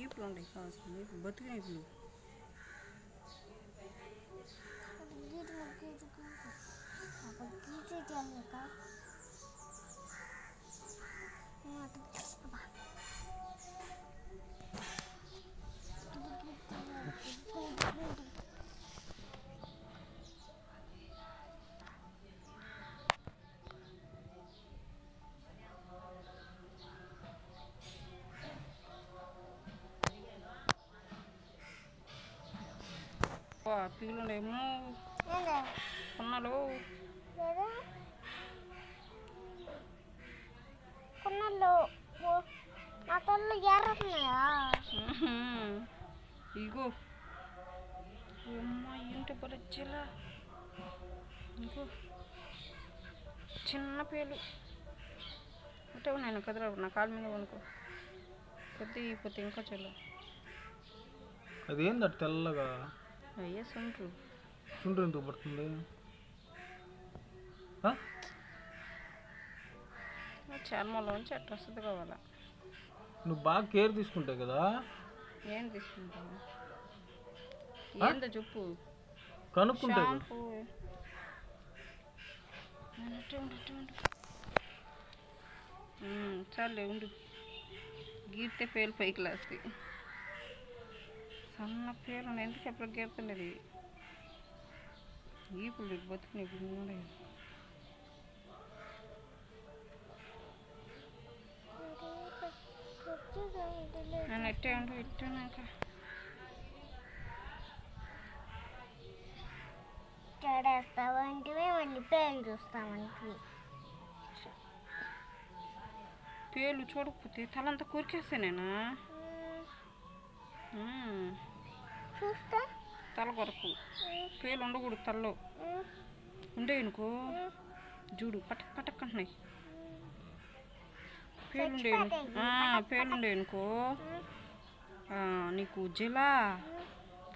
ఈపులు ఉంటాయి కావాల్సింది బతికిన ఈపులు. పీలుండేమో కొన్నాళ్ళు నా తల్లు ఎర్రతున్నాయా? ఇగో అమ్మ ఏంటి బరచ్చలా ఇంకో చిన్న పేలు అంటే నేను కదరా నా కాళ్ళ మీద అనుకో పెద్ద అయిపోతే ఇంకా చల్ల. అదేందట తెల్లగా? అయ్యే సుండ్రు. సుండ్రు ఎందుకు పడుతుంది? చర్మలోంచి అట్ట వస్తుంది కావాలా. నువ్వు బాగా కేర్ తీసుకుంటావు కదా. ఏం తీసుకుంటాను? ఏందో చెప్పు. కనుక్కుంటావు. చాలే ఉండు. గీర్తే పేలు పైకి లేస్తాయి. సన్న పేరు ఎందుకు ఎప్పుడు గీరుతుండేది ఈపులు బతుకునే గుండె. నేను ఎట్టే ఉండు ఇట్టాక చెడేస్తావంటే మళ్ళీ పేలు చూస్తామంటే పేలు చూడకపోతే తలంతా కొరికేస్తా నేను. చూస్తే తల కొరకు పేలు ఉండకూడదు తలలో ఉండే అనుకో చూడు పటక్ పటక్ అంటున్నాయి. పేలుండే అనుకో నీకు జిలా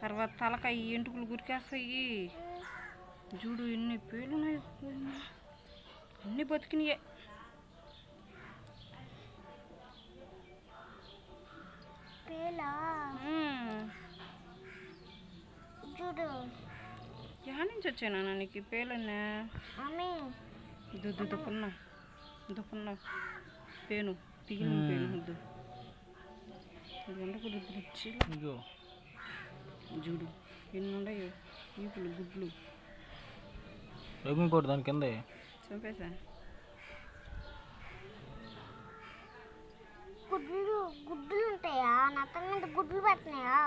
తర్వాత తలకాయ ఎంటుకలు గురికేస్తాయి. చూడు ఎన్ని పేలున్నాయి అన్నీ బతికినాయే. చూడు ఎక్కడి నుంచి వచ్చానా నీకు పేలన్నా? దుప్పున్నా దుప్పున్నా పేను తిగిన పేను వద్దు అది ఉండకూడదు. వచ్చి చూడు ఎన్ని ఉన్నాయో ఈపులు గుడ్లు. ఇంకోటి దాని కింద చంపేసా. గుడ్లు గుడ్లు ఉంటాయా? నా తన మీద గుడ్లు పెట్టినాయా?